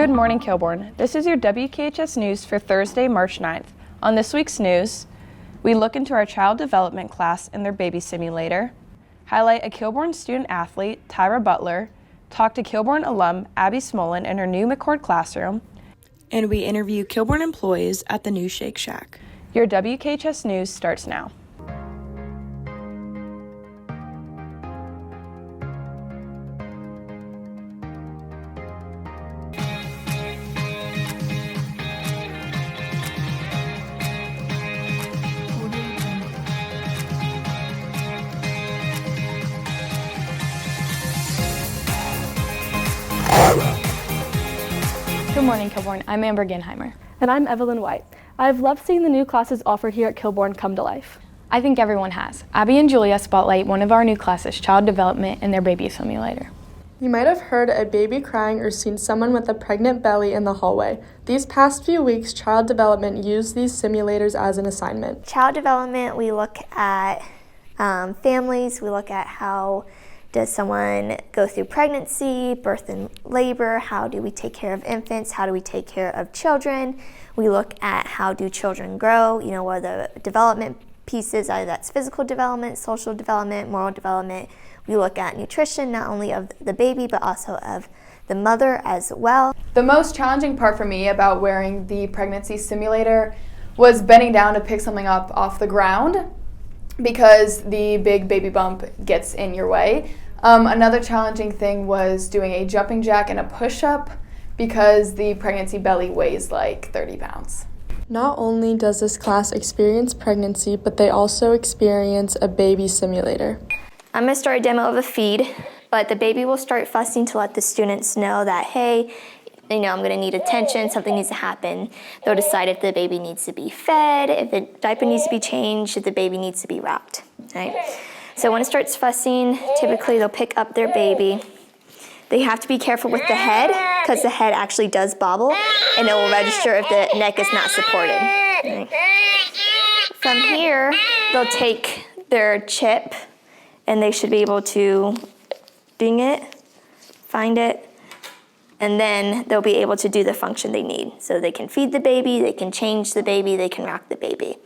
Good morning, Kilbourne. This is your WKHS news for Thursday, March 9th. On this week's news, we look into our child development class and their baby simulator, highlight a Kilbourne student athlete, Tyra Butler, talk to Kilbourne alum Abby Smullen in her new McCord classroom, and we interview Kilbourne employees at the new Shake Shack. Your WKHS news starts now. Good morning, Kilbourne. I'm Amber Ginheimer. And I'm Evelyn White. I've loved seeing the new classes offered here at Kilbourne come to life. I think everyone has. Abby and Julia spotlight one of our new classes, Child Development, in their baby simulator. You might have heard a baby crying or seen someone with a pregnant belly in the hallway. These past few weeks, Child Development used these simulators as an assignment. Child Development, we look at families, we look at how does someone go through pregnancy, birth and labor, how do we take care of infants, how do we take care of children. We look at how do children grow, what are the development pieces, either that's physical development, social development, moral development. We look at nutrition, not only of the baby, but also of the mother as well. The most challenging part for me about wearing the pregnancy simulator was bending down to pick something up off the ground because the big baby bump gets in your way. Another challenging thing was doing a jumping jack and a push-up because the pregnancy belly weighs like 30 pounds. Not only does this class experience pregnancy, but they also experience a baby simulator. I'm going to start a demo of a feed, but the baby will start fussing to let the students know that, hey, I'm going to need attention, something needs to happen. They'll decide if the baby needs to be fed, if the diaper needs to be changed, if the baby needs to be wrapped, right? So when it starts fussing, typically they'll pick up their baby. They have to be careful with the head because the head actually does bobble and it will register if the neck is not supported. Right. From here, they'll take their chip and they should be able to ding it, find it, and then they'll be able to do the function they need. So they can feed the baby, they can change the baby, they can rock the baby.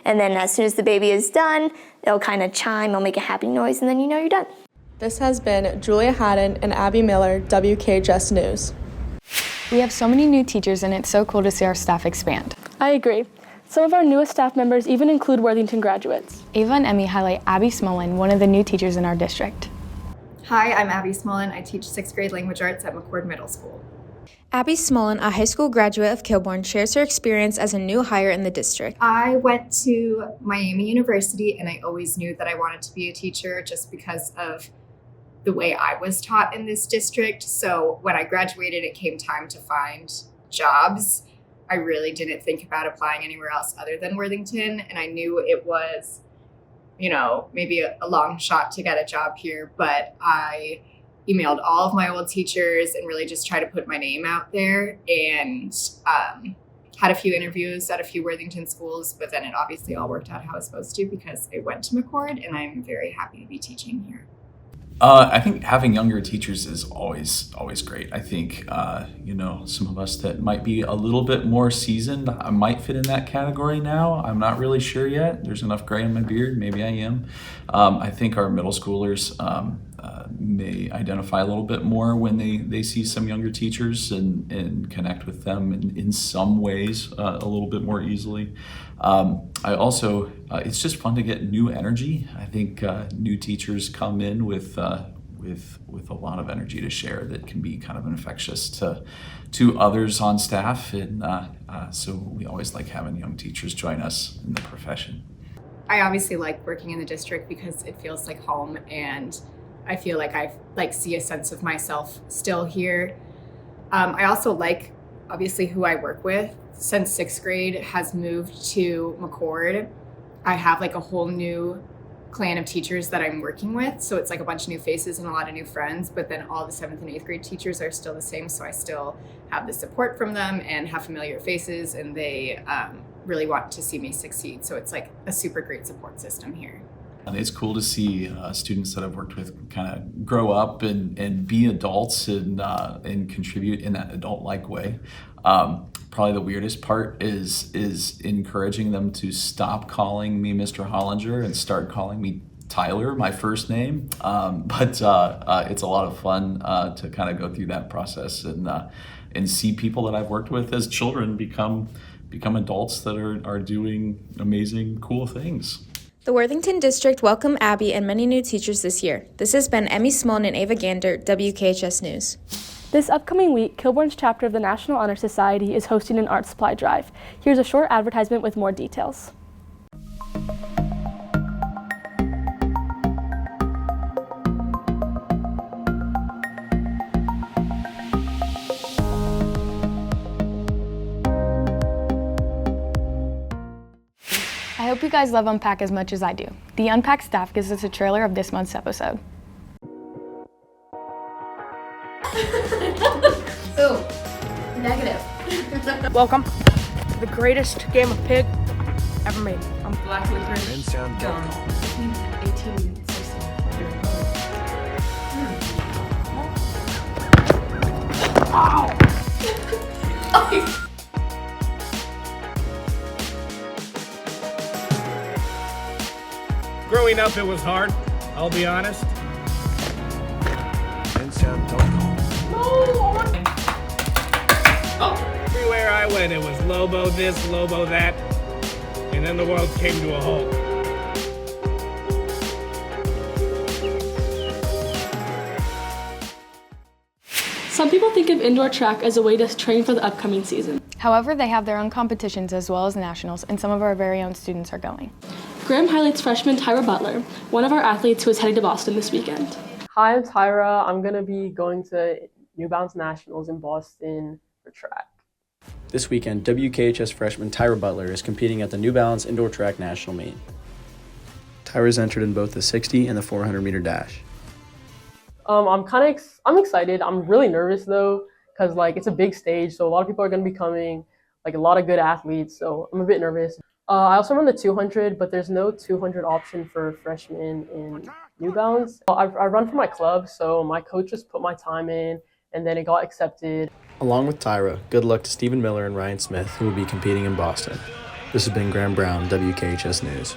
And then as soon as the baby is done, it'll kind of chime, it'll make a happy noise, and then you're done. This has been Julia Haddon and Abby Miller, WKHS News. We have so many new teachers, and it's so cool to see our staff expand. I agree. Some of our newest staff members even include Worthington graduates. Ava and Emmy highlight Abby Smullen, one of the new teachers in our district. Hi, I'm Abby Smullen. I teach 6th grade language arts at McCord Middle School. Abby Smullen, a high school graduate of Kilbourne, shares her experience as a new hire in the district. I went to Miami University and I always knew that I wanted to be a teacher just because of the way I was taught in this district. So when I graduated, it came time to find jobs. I really didn't think about applying anywhere else other than Worthington. And I knew it was, maybe a long shot to get a job here, but I emailed all of my old teachers and really just tried to put my name out there and had a few interviews at a few Worthington schools, but then it obviously all worked out how it was supposed to because I went to McCord and I'm very happy to be teaching here. I think having younger teachers is always great. I think, some of us that might be a little bit more seasoned, I might fit in that category now. I'm not really sure yet. There's enough gray in my beard. Maybe I am. I think our middle schoolers may identify a little bit more when they see some younger teachers and connect with them in some ways a little bit more easily. I also, it's just fun to get new energy. I think new teachers come in with a lot of energy to share that can be kind of infectious to others on staff, and so we always like having young teachers join us in the profession. I obviously like working in the district because it feels like home, and I feel like I see a sense of myself still here. I also like obviously who I work with. Since 6th grade has moved to McCord, I have like a whole new clan of teachers that I'm working with. So it's like a bunch of new faces and a lot of new friends, but then all the 7th and 8th grade teachers are still the same. So I still have the support from them and have familiar faces, and they really want to see me succeed. So it's like a super great support system here. It's cool to see students that I've worked with kind of grow up and be adults and contribute in that adult-like way. Probably the weirdest part is encouraging them to stop calling me Mr. Hollinger and start calling me Tyler, my first name. But it's a lot of fun to kind of go through that process and see people that I've worked with as children become adults that are doing amazing, cool things. The Worthington District welcomed Abby and many new teachers this year. This has been Abby Smullen and Ava Gander, WKHS News. This upcoming week, Kilbourne's chapter of the National Honor Society is hosting an art supply drive. Here's a short advertisement with more details. I hope you guys love UnPack as much as I do. The UnPack staff gives us a trailer of this month's episode. Ooh, negative. Welcome to the greatest game of pig ever made. I'm Black Lutheran. 1816. Growing up, it was hard, I'll be honest. Everywhere I went, it was Lobo this, Lobo that, and then the world came to a halt. Some people think of indoor track as a way to train for the upcoming season. However, they have their own competitions as well as nationals, and some of our very own students are going. Graham highlights freshman Tyra Butler, one of our athletes who is heading to Boston this weekend. Hi, I'm Tyra. I'm going to be going to New Balance Nationals in Boston for track. This weekend, WKHS freshman Tyra Butler is competing at the New Balance Indoor Track National Meet. Tyra's entered in both the 60 and the 400 meter dash. I'm excited. I'm really nervous though, because it's a big stage, so a lot of people are going to be coming, a lot of good athletes, so I'm a bit nervous. I also run the 200, but there's no 200 option for freshmen in New Balance. I run for my club, so my coach just put my time in, and then it got accepted. Along with Tyra, good luck to Stephen Miller and Ryan Smith, who will be competing in Boston. This has been Graham Brown, WKHS News.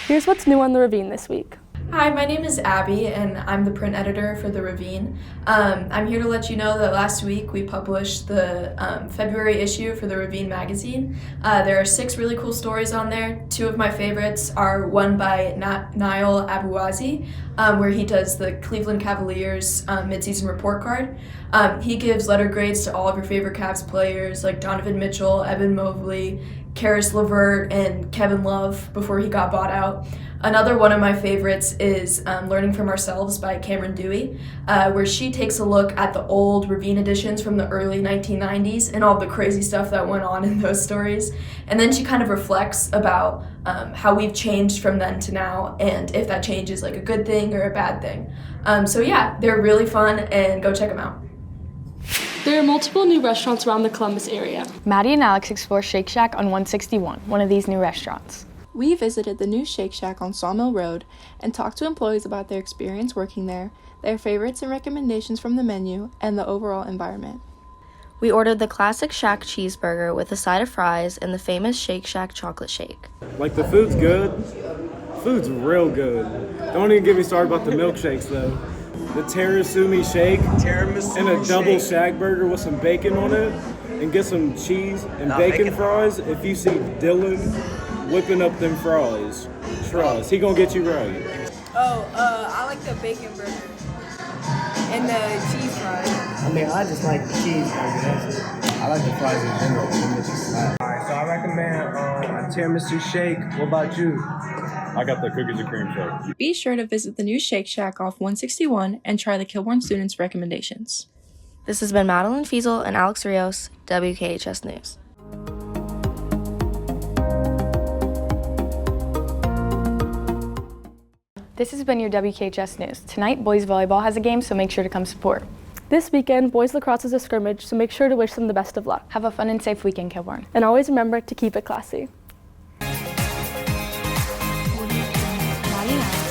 Here's what's new on the Ravine this week. Hi, my name is Abby, and I'm the print editor for the Ravine. I'm here to let you know that last week we published the February issue for the Ravine magazine. There are 6 really cool stories on there. 2 of my favorites are one by Niall Abuazi, where he does the Cleveland Cavaliers midseason report card. He gives letter grades to all of your favorite Cavs players like Donovan Mitchell, Evan Mobley, Karis LeVert, and Kevin Love before he got bought out. Another one of my favorites is Learning from Ourselves by Cameron Dewey, where she takes a look at the old Ravine editions from the early 1990s and all the crazy stuff that went on in those stories. And then she kind of reflects about how we've changed from then to now and if that change is a good thing or a bad thing. So yeah, they're really fun and go check them out. There are multiple new restaurants around the Columbus area. Maddie and Alex explore Shake Shack on 161, one of these new restaurants. We visited the new Shake Shack on Sawmill Road and talked to employees about their experience working there, their favorites and recommendations from the menu, and the overall environment. We ordered the classic Shack cheeseburger with a side of fries and the famous Shake Shack chocolate shake. The food's good. Food's real good. Don't even get me started about the milkshakes though. The tiramisumi shake and a double Shack burger with some bacon on it, and get some cheese and bacon fries. If you see Dylan whipping up them fries, he gonna get you right. I like the bacon burger and the cheese fries. I just like the cheeseburger, that's it. I like the fries in general. Alright, so I recommend a tiramisu shake. What about you? I got the cookies and cream shake. Be sure to visit the new Shake Shack off 161 and try the Kilbourne students' recommendations. This has been Madeline Fiesel and Alex Rios, WKHS News. This has been your WKHS News. Tonight, boys volleyball has a game, so make sure to come support. This weekend, boys lacrosse is a scrimmage, so make sure to wish them the best of luck. Have a fun and safe weekend, Kilbourne. And always remember to keep it classy. Yeah.